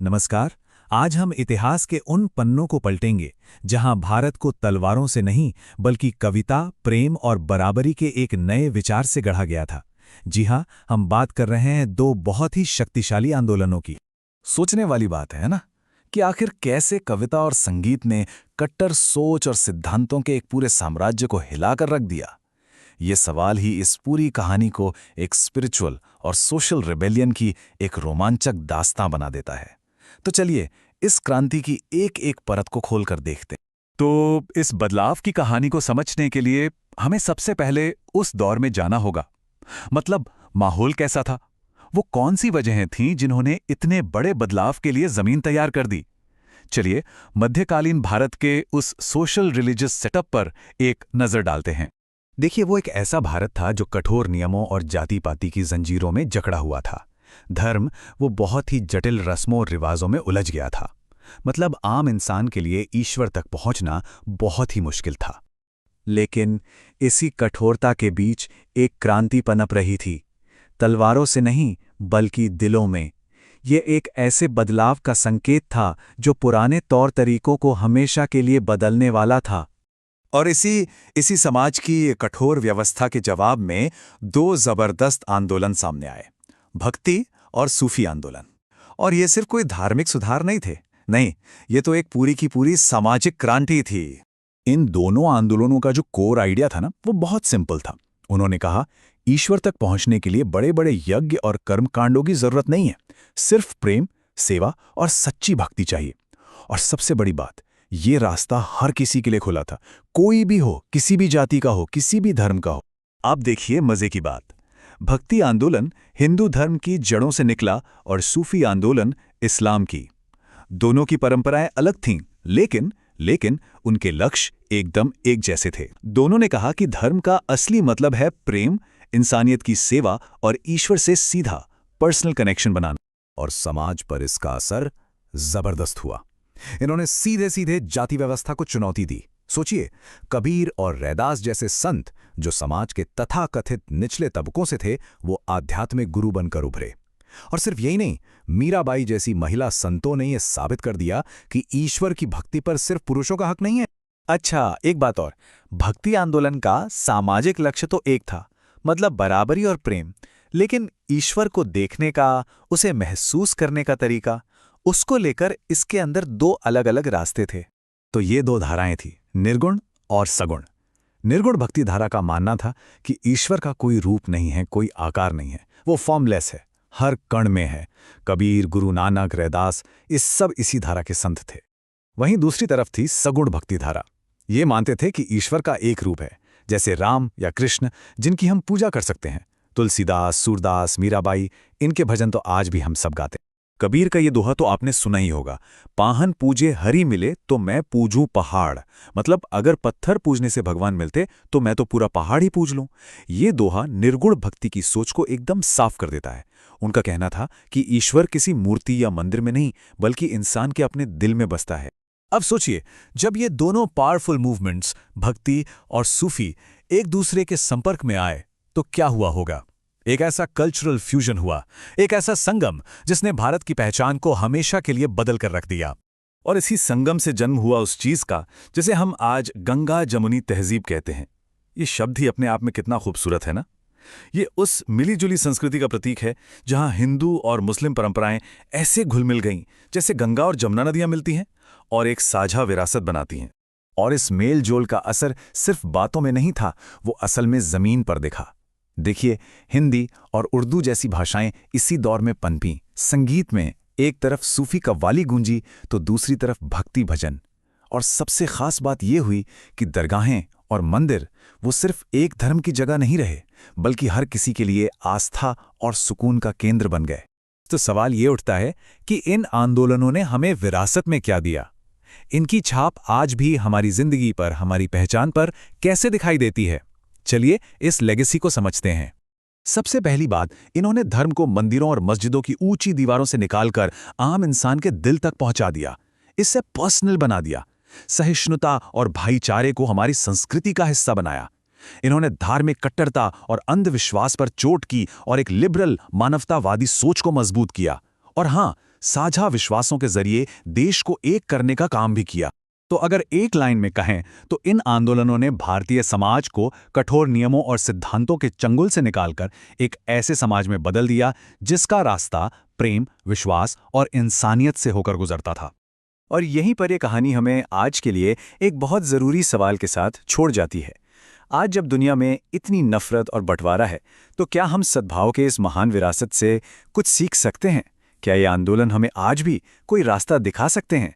नमस्कार। आज हम इतिहास के उन पन्नों को पलटेंगे जहां भारत को तलवारों से नहीं बल्कि कविता, प्रेम और बराबरी के एक नए विचार से गढ़ा गया था। जी हां, हम बात कर रहे हैं दो बहुत ही शक्तिशाली आंदोलनों की। सोचने वाली बात है ना कि आखिर कैसे कविता और संगीत ने कट्टर सोच और सिद्धांतों के एक पूरे साम्राज्य को हिलाकर रख दिया। ये सवाल ही इस पूरी कहानी को एक स्पिरिचुअल और सोशल रिबेलियन की एक रोमांचक दास्तां बना देता है। तो चलिए इस क्रांति की एक एक परत को खोलकर देखते हैं। तो इस बदलाव की कहानी को समझने के लिए हमें सबसे पहले उस दौर में जाना होगा। मतलब माहौल कैसा था, वो कौन सी वजहें थीं जिन्होंने इतने बड़े बदलाव के लिए जमीन तैयार कर दी। चलिए मध्यकालीन भारत के उस सोशल रिलीजियस सेटअप पर एक नजर डालते हैं। देखिए, वो एक ऐसा भारत था जो कठोर नियमों और जाति पाति की जंजीरों में जकड़ा हुआ था। धर्म वो बहुत ही जटिल रस्मों और रिवाजों में उलझ गया था। मतलब आम इंसान के लिए ईश्वर तक पहुंचना बहुत ही मुश्किल था। लेकिन इसी कठोरता के बीच एक क्रांति पनप रही थी, तलवारों से नहीं बल्कि दिलों में। ये एक ऐसे बदलाव का संकेत था जो पुराने तौर तरीकों को हमेशा के लिए बदलने वाला था। और इसी समाज की कठोर व्यवस्था के जवाब में दो जबरदस्त आंदोलन सामने आए, भक्ति और सूफी आंदोलन। और ये सिर्फ कोई धार्मिक सुधार नहीं थे, नहीं, ये तो एक पूरी की पूरी सामाजिक क्रांति थी। इन दोनों आंदोलनों का जो कोर आइडिया था ना, वो बहुत सिंपल था। उन्होंने कहा, ईश्वर तक पहुंचने के लिए बड़े बड़े यज्ञ और कर्मकांडों की जरूरत नहीं है, सिर्फ प्रेम, सेवा और सच्ची भक्ति चाहिए। और सबसे बड़ी बात, ये रास्ता हर किसी के लिए खुला था, कोई भी हो, किसी भी जाति का हो, किसी भी धर्म का हो। आप देखिए मजे की बात, भक्ति आंदोलन हिंदू धर्म की जड़ों से निकला और सूफी आंदोलन इस्लाम की। दोनों की परंपराएं अलग थीं, लेकिन उनके लक्ष्य एकदम एक जैसे थे। दोनों ने कहा कि धर्म का असली मतलब है प्रेम, इंसानियत की सेवा और ईश्वर से सीधा पर्सनल कनेक्शन बनाना। और समाज पर इसका असर जबरदस्त हुआ। इन्होंने सीधे सीधे जाति व्यवस्था को चुनौती दी। सोचिए, कबीर और रैदास जैसे संत जो समाज के तथाकथित निचले तबकों से थे, वो आध्यात्मिक गुरु बनकर उभरे। और सिर्फ यही नहीं, मीराबाई जैसी महिला संतों ने यह साबित कर दिया कि ईश्वर की भक्ति पर सिर्फ पुरुषों का हक नहीं है। अच्छा, एक बात और, भक्ति आंदोलन का सामाजिक लक्ष्य तो एक था, मतलब बराबरी और प्रेम, लेकिन ईश्वर को देखने का, उसे महसूस करने का तरीका, उसको लेकर इसके अंदर दो अलग अलग रास्ते थे। तो ये दो धाराएं थी, निर्गुण और सगुण। निर्गुण भक्ति धारा का मानना था कि ईश्वर का कोई रूप नहीं है, कोई आकार नहीं है, वो फॉर्मलेस है, हर कण में है। कबीर, गुरु नानक, रैदास, ये सब इसी धारा के संत थे। वहीं दूसरी तरफ थी सगुण भक्ति धारा। ये मानते थे कि ईश्वर का एक रूप है, जैसे राम या कृष्ण, जिनकी हम पूजा कर सकते हैं। तुलसीदास, सूरदास, मीराबाई, इनके भजन तो आज भी हम सब गाते हैं। कबीर का ये दोहा तो आपने सुना ही होगा, पाहन पूजे हरि मिले तो मैं पूजूं पहाड़। मतलब अगर पत्थर पूजने से भगवान मिलते तो मैं तो पूरा पहाड़ ही पूज लूं। ये दोहा निर्गुण भक्ति की सोच को एकदम साफ कर देता है। उनका कहना था कि ईश्वर किसी मूर्ति या मंदिर में नहीं, बल्कि इंसान के अपने दिल में बसता है। अब सोचिए, जब ये दोनों पावरफुल मूवमेंट्स, भक्ति और सूफी, एक दूसरे के संपर्क में आए तो क्या हुआ होगा। एक ऐसा कल्चरल फ्यूजन हुआ, एक ऐसा संगम जिसने भारत की पहचान को हमेशा के लिए बदल कर रख दिया। और इसी संगम से जन्म हुआ उस चीज का जिसे हम आज गंगा जमुनी तहजीब कहते हैं। ये शब्द ही अपने आप में कितना खूबसूरत है ना। ये उस मिलीजुली संस्कृति का प्रतीक है जहां हिंदू और मुस्लिम परंपराएं ऐसे घुल मिल गईं जैसे गंगा और जमुना नदियां मिलती हैं और एक साझा विरासत बनाती हैं। और इस मेल जोल का असर सिर्फ बातों में नहीं था, वो असल में जमीन पर दिखा। देखिए, हिंदी और उर्दू जैसी भाषाएं इसी दौर में पनपीं। संगीत में एक तरफ सूफी कव्वाली गूंजी तो दूसरी तरफ भक्ति भजन। और सबसे खास बात यह हुई कि दरगाहें और मंदिर वो सिर्फ एक धर्म की जगह नहीं रहे, बल्कि हर किसी के लिए आस्था और सुकून का केंद्र बन गए। तो सवाल ये उठता है कि इन आंदोलनों ने हमें विरासत में क्या दिया? इनकी छाप आज भी हमारी जिंदगी पर, हमारी पहचान पर कैसे दिखाई देती है? चलिए इस लेगेसी को समझते हैं। सबसे पहली बात, इन्होंने धर्म को मंदिरों और मस्जिदों की ऊंची दीवारों से निकालकर आम इंसान के दिल तक पहुंचा दिया। इससे पर्सनल बना दिया। सहिष्णुता और भाईचारे को हमारी संस्कृति का हिस्सा बनाया। इन्होंने धार्मिक कट्टरता और अंधविश्वास पर चोट की और एक लिबरल मानवतावादी सोच को मजबूत किया। और हाँ, साझा विश्वासों के जरिए देश को एक करने का काम भी किया। तो अगर एक लाइन में कहें तो इन आंदोलनों ने भारतीय समाज को कठोर नियमों और सिद्धांतों के चंगुल से निकालकर एक ऐसे समाज में बदल दिया जिसका रास्ता प्रेम, विश्वास और इंसानियत से होकर गुजरता था। और यहीं पर यह कहानी हमें आज के लिए एक बहुत ज़रूरी सवाल के साथ छोड़ जाती है। आज जब दुनिया में इतनी नफरत और बंटवारा है, तो क्या हम सद्भाव के इस महान विरासत से कुछ सीख सकते हैं? क्या ये आंदोलन हमें आज भी कोई रास्ता दिखा सकते हैं?